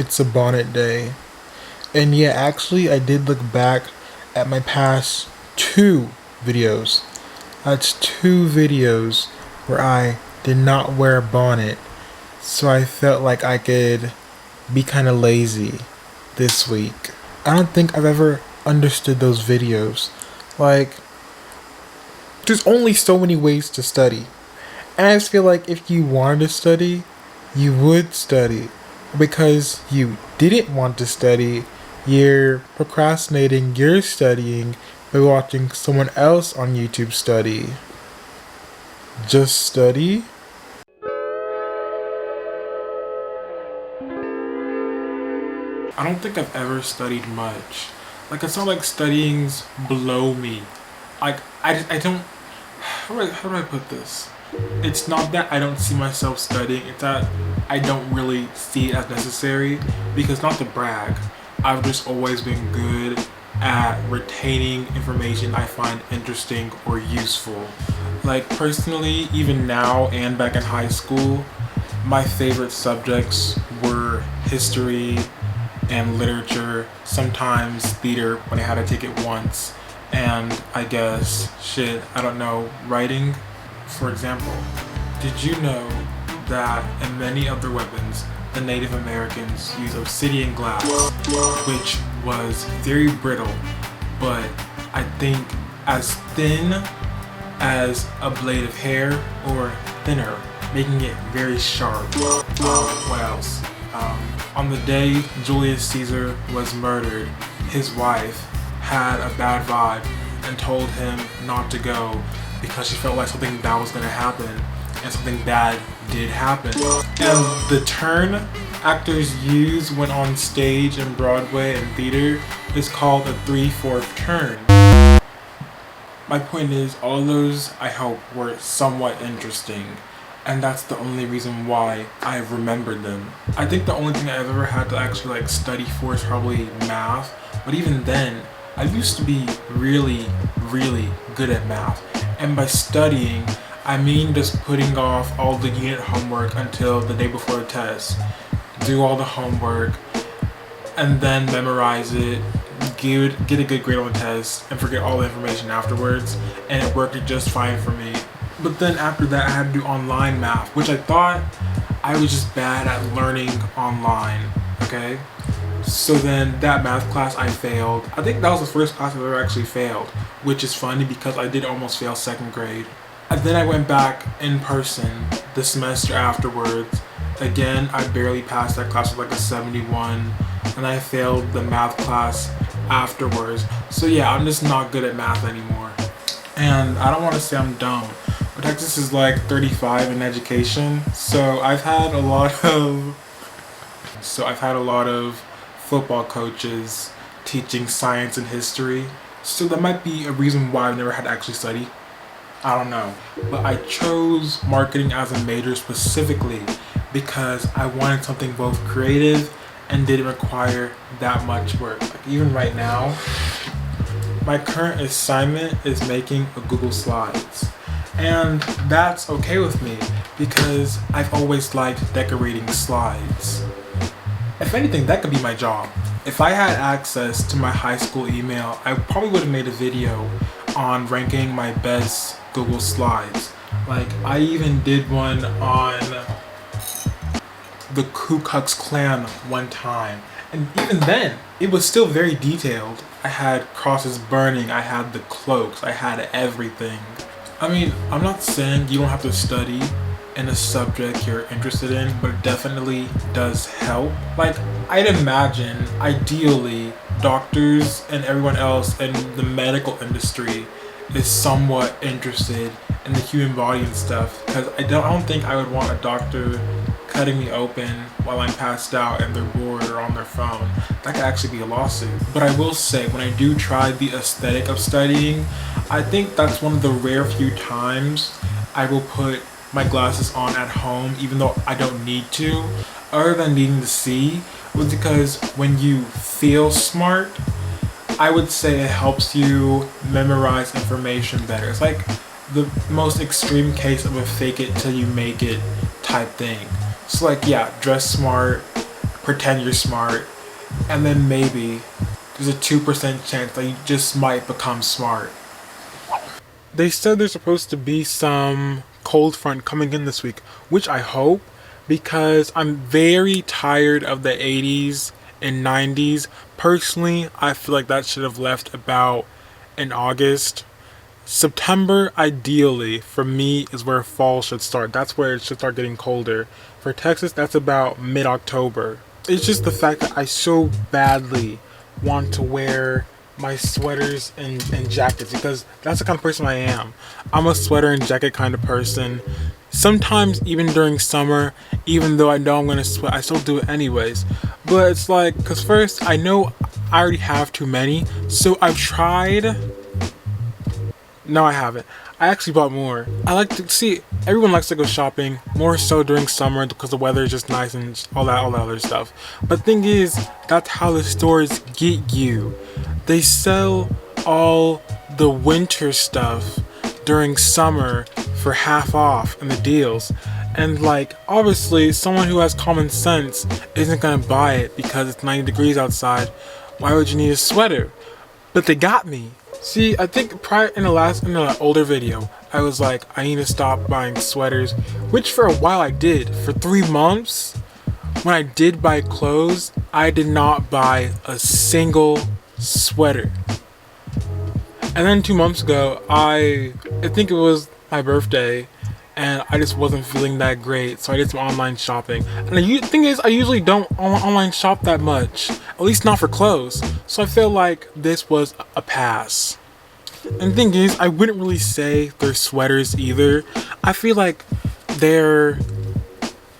it's a bonnet day. And yeah, actually, I did look back at my past two videos. That's two videos where I did not wear a bonnet. So I felt like I could be kind of lazy this week. I don't think I've ever understood those videos. Like, there's only so many ways to study. And I just feel like if you wanted to study, you would study. Because you didn't want to study, you're procrastinating your studying by watching someone else on YouTube study. Just study? I don't think I've ever studied much. Like, it's not like studying's below me. Like, I don't. How do I put this? It's not that I don't see myself studying, it's that I don't really see it as necessary. Because, not to brag, I've just always been good at retaining information I find interesting or useful. Like, personally, even now and back in high school, my favorite subjects were history and literature, sometimes theater when I had to take it once, and I guess, I don't know, writing. For example, did you know that in many other weapons, the Native Americans used obsidian glass, which was very brittle, but I think as thin as a blade of hair or thinner, making it very sharp. What else? On the day Julius Caesar was murdered, his wife had a bad vibe and told him not to go because she felt like something bad was going to happen, and something bad did happen. And the turn actors use when on stage in Broadway and theater is called a 3/4 turn. My point is, all those, I hope, were somewhat interesting. And that's the only reason why I remembered them. I think the only thing I've ever had to actually study for is probably math. But even then, I used to be really, really good at math. And by studying, I mean just putting off all the unit homework until the day before the test. Do all the homework, and then memorize it, get a good grade on the test, and forget all the information afterwards. And it worked just fine for me. But then after that, I had to do online math, which I thought I was just bad at learning online, okay? So then that math class I failed. I think that was the first class I've ever actually failed, which is funny because I did almost fail second grade. And then I went back in person the semester afterwards. Again, I barely passed that class with like a 71, and I failed the math class afterwards. So yeah, I'm just not good at math anymore. And I don't want to say I'm dumb, but Texas is like 35 in education, so I've had a lot of football coaches teaching science and history, so that might be a reason why I've never had to actually study. I don't know, but I chose marketing as a major specifically because I wanted something both creative and didn't require that much work. Like even right now, my current assignment is making a Google Slides. And that's okay with me because I've always liked decorating slides. If anything, that could be my job. If I had access to my high school email, I probably would have made a video on ranking my best Google Slides. Like, I even did one on the Ku Klux Klan one time. And even then, it was still very detailed. I had crosses burning, I had the cloaks, I had everything. I mean, I'm not saying you don't have to study in a subject you're interested in, but it definitely does help. Like, I'd imagine, ideally, doctors and everyone else in the medical industry is somewhat interested in the human body and stuff, because I don't think I would want a doctor cutting me open while I'm passed out and they're bored or on their phone. That could actually be a lawsuit. But I will say, when I do try the aesthetic of studying, I think that's one of the rare few times I will put my glasses on at home, even though I don't need to, other than needing to see, was because when you feel smart, I would say it helps you memorize information better. It's like the most extreme case of a fake it till you make it type thing. So like, yeah, dress smart, pretend you're smart, and then maybe there's a 2% chance that you just might become smart. They said there's supposed to be some cold front coming in this week, which I hope, because I'm very tired of the 80s and 90s. Personally, I feel like that should have left about in August. September, ideally, for me, is where fall should start. That's where it should start getting colder. For Texas, that's about mid-October. It's just the fact that I so badly want to wear my sweaters and jackets, because that's the kind of person I am. I'm a sweater and jacket kind of person. Sometimes even during summer, even though I know I'm gonna sweat, I still do it anyways. But it's like, because first, I know I already have too many, so I've tried. No, I haven't. I actually bought more. I like to see, everyone likes to go shopping, more so during summer because the weather is just nice and all that other stuff. But the thing is, that's how the stores get you. They sell all the winter stuff during summer for half off in the deals. And like, obviously, someone who has common sense isn't gonna buy it because it's 90 degrees outside. Why would you need a sweater? But they got me. See, I think prior in an older video, I was like, I need to stop buying sweaters, which for a while I did. For 3 months, when I did buy clothes, I did not buy a single sweater. And then 2 months ago, I think it was my birthday, and I just wasn't feeling that great, so I did some online shopping. And the thing is, I usually don't online shop that much, at least not for clothes. So I feel like this was a pass. And the thing is, I wouldn't really say they're sweaters either. I feel like they're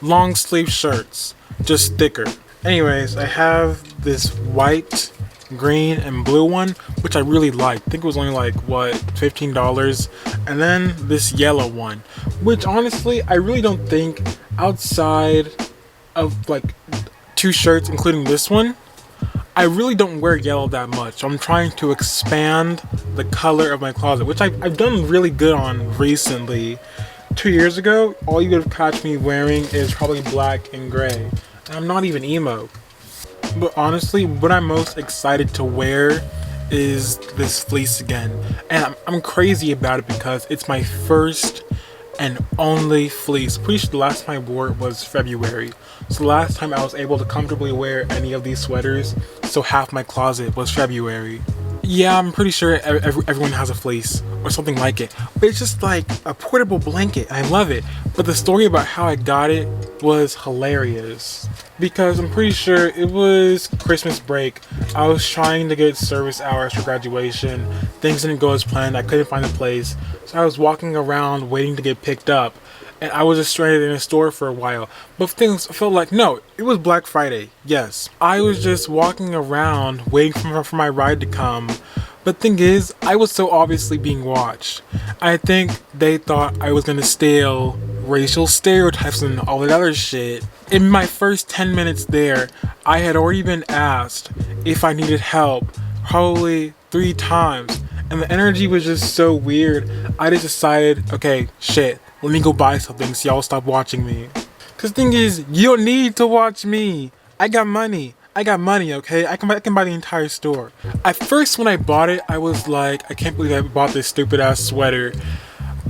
long sleeve shirts, just thicker. Anyways, I have this white, green, and blue one, which I really like. I think it was only like, what, $15? And then this yellow one, which honestly, I really don't think, outside of like 2 shirts, including this one, I really don't wear yellow that much. I'm trying to expand the color of my closet, which I've done really good on recently. 2 years ago, all you would catch me wearing is probably black and gray. And I'm not even emo. But honestly, what I'm most excited to wear is this fleece again. And I'm crazy about it because it's my first and only fleece. Pretty sure the last time I wore it was February. So the last time I was able to comfortably wear any of these sweaters, so half my closet, was February. Yeah, I'm pretty sure everyone has a fleece or something like it. But it's just like a portable blanket. I love it. But the story about how I got it was hilarious. Because I'm pretty sure it was Christmas break. I was trying to get service hours for graduation. Things didn't go as planned. I couldn't find a place. So I was walking around waiting to get picked up. And I was just stranded in a store for a while. But things felt like, no, it was Black Friday. Yes. I was just walking around waiting for my ride to come. But thing is, I was so obviously being watched. I think they thought I was gonna steal racial stereotypes and all that other shit. In my first 10 minutes there, I had already been asked if I needed help probably 3 times. And the energy was just so weird. I just decided, okay, shit, let me go buy something so y'all stop watching me. Cause thing is, you don't need to watch me. I got money, okay? I can buy the entire store. At first when I bought it, I was like, I can't believe I bought this stupid ass sweater.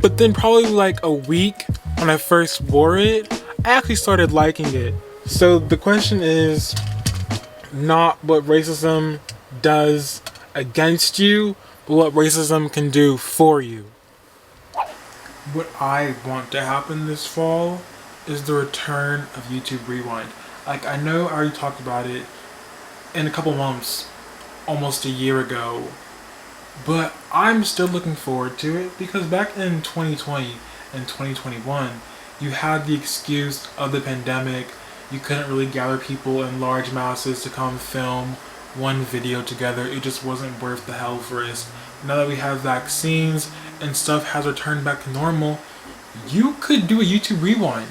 But then probably like a week when I first wore it, I actually started liking it. So the question is not what racism does against you, but what racism can do for you. What I want to happen this fall is the return of YouTube Rewind. Like, I know I already talked about it in a couple months, almost a year ago, but I'm still looking forward to it because back in 2020 and 2021, you had the excuse of the pandemic. You couldn't really gather people in large masses to come film one video together. It just wasn't worth the health risk. Now that we have vaccines and stuff has returned back to normal, you could do a YouTube Rewind.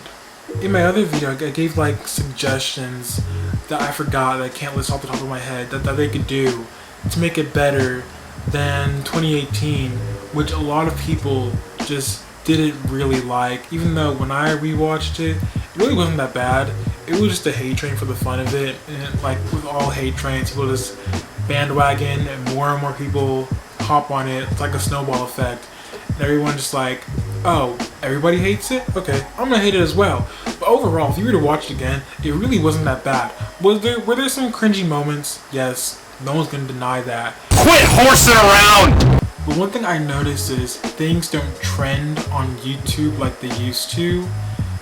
In my other video, I gave like suggestions that I forgot, that I can't list off the top of my head, that they could do to make it better than 2018, which a lot of people just didn't really like, even though when I rewatched it, it really wasn't that bad. It was just a hate train for the fun of it, and like with all hate trains, people just bandwagon, and more people hop on it. It's like a snowball effect, and everyone just like, oh, everybody hates it? Okay, I'm gonna hate it as well. But overall, if you were to watch it again, it really wasn't that bad. Were there some cringy moments? Yes, no one's gonna deny that. Quit horsing around! But one thing I noticed is things don't trend on YouTube like they used to.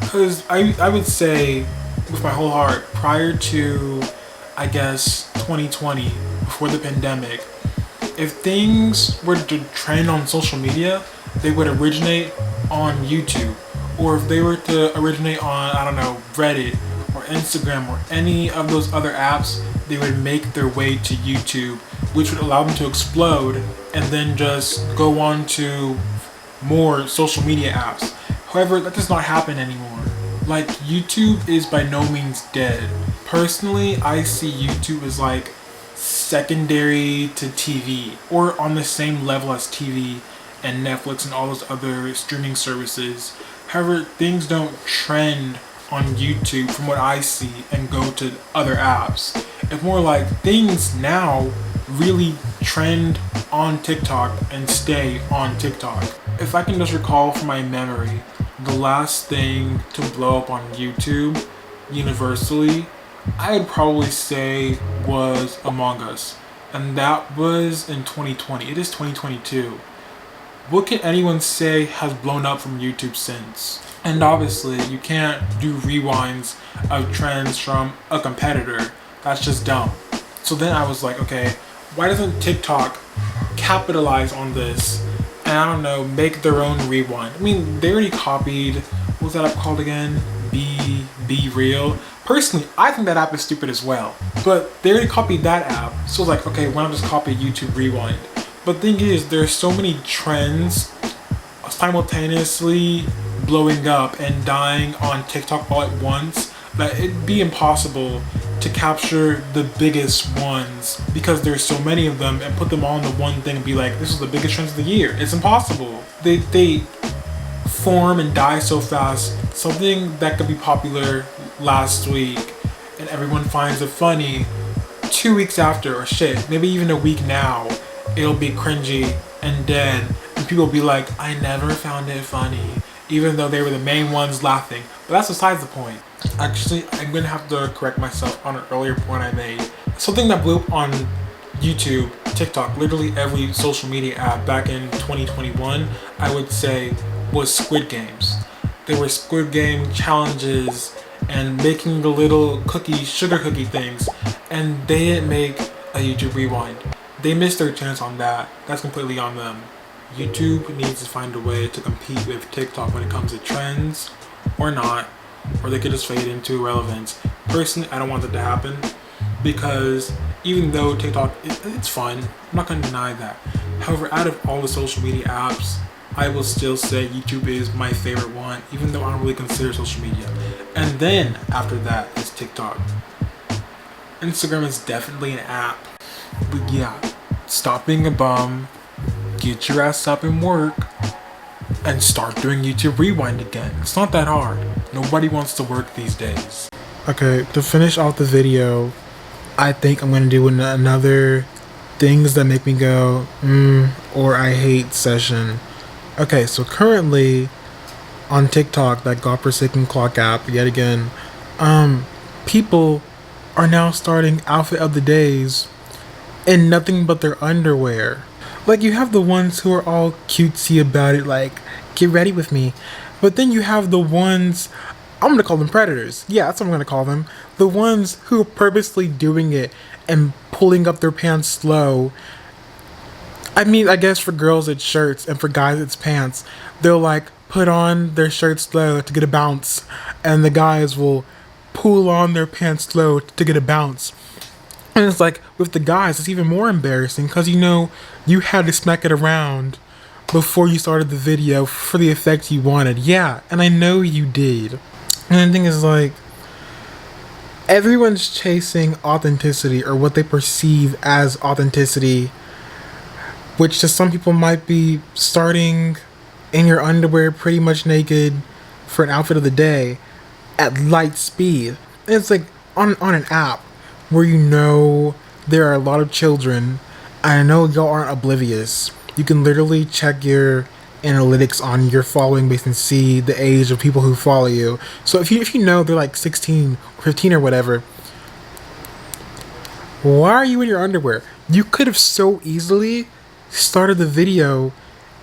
Because I would say, with my whole heart, prior to, I guess, 2020, before the pandemic, if things were to trend on social media, they would originate on YouTube. Or if they were to originate on, I don't know, Reddit or Instagram or any of those other apps, they would make their way to YouTube, which would allow them to explode and then just go on to more social media apps. However, that does not happen anymore. Like, YouTube is by no means dead. Personally, I see YouTube as like secondary to TV, or on the same level as TV and Netflix and all those other streaming services. However, things don't trend on YouTube from what I see and go to other apps. It's more like things now really trend on TikTok and stay on TikTok. If I can just recall from my memory, the last thing to blow up on YouTube universally, I'd probably say was Among Us. And that was in 2020. It is 2022. What can anyone say has blown up from YouTube since? And obviously, you can't do rewinds of trends from a competitor. That's just dumb. So then I was like, okay, why doesn't TikTok capitalize on this and, I don't know, make their own rewind? I mean, they already copied, what was that app called again? Be Real. Personally, I think that app is stupid as well. But they already copied that app, so I was like, okay, why not just copy YouTube Rewind? But the thing is, there's so many trends simultaneously blowing up and dying on TikTok all at once that it'd be impossible to capture the biggest ones because there's so many of them and put them all into one thing and be like, this is the biggest trends of the year. It's impossible. They form and die so fast. Something that could be popular last week and everyone finds it funny 2 weeks after, or shit, maybe even a week now, it'll be cringy and dead, and people will be like, I never found it funny, even though they were the main ones laughing. But that's besides the point. Actually, I'm gonna have to correct myself on an earlier point I made. Something that blew up on YouTube, TikTok, literally every social media app back in 2021, I would say, was Squid Games. There were Squid Game challenges and making the little sugar cookie things, and they didn't make a YouTube Rewind. They missed their chance on that. That's completely on them. YouTube needs to find a way to compete with TikTok when it comes to trends, or not, or they could just fade into irrelevance. Personally, I don't want that to happen, because even though TikTok, it's fun, I'm not going to deny that. However, out of all the social media apps, I will still say YouTube is my favorite one, even though I don't really consider social media. And then, after that, is TikTok. Instagram is definitely an app. But yeah, stop being a bum, get your ass up and work, and start doing YouTube Rewind again. It's not that hard. Nobody wants to work these days. Okay, to finish off the video, I think I'm going to do another things that make me go, or I hate session. Okay, so currently on TikTok, that godforsaken clock app, yet again, people are now starting outfit of the days in nothing but their underwear. Like, you have the ones who are all cutesy about it, like, get ready with me. But then you have the ones, I'm gonna call them predators. Yeah, that's what I'm gonna call them. The ones who are purposely doing it and pulling up their pants slow. I mean, I guess for girls it's shirts and for guys it's pants. They'll like put on their shirts slow to get a bounce, and the guys will pull on their pants slow to get a bounce. And it's like, with the guys, it's even more embarrassing because you had to smack it around before you started the video for the effect you wanted. Yeah, and I know you did. And the thing is, like, everyone's chasing authenticity, or what they perceive as authenticity, which to some people might be starting in your underwear pretty much naked for an outfit of the day. at light speed. And it's like on an app where you know there are a lot of children. I know y'all aren't oblivious. You can literally check your analytics on your following base and see the age of people who follow you. So if you know they're like 16 or 15 or whatever, why are you in your underwear? You could have so easily started the video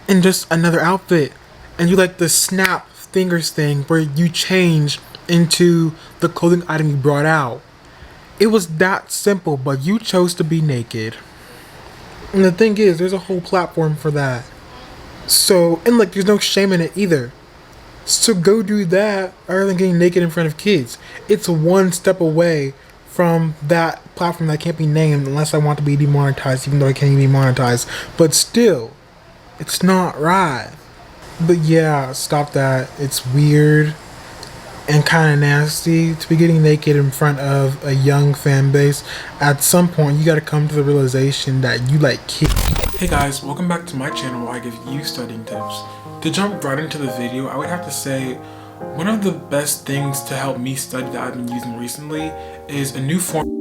in just another outfit and you like the snap fingers thing where you change into the clothing item you brought out. It was that simple, but you chose to be naked. And the thing is, there's a whole platform for that. So, and like, there's no shame in it either. So go do that rather than getting naked in front of kids. It's one step away from that platform that can't be named unless I want to be demonetized, even though I can't be demonetized. But still, it's not right. But yeah, stop that. It's weird and kind of nasty to be getting naked in front of a young fan base. At some point, you gotta come to the realization that you like kids. Hey guys, welcome back to my channel where I give you studying tips. To jump right into the video, I would have to say one of the best things to help me study that I've been using recently is a new form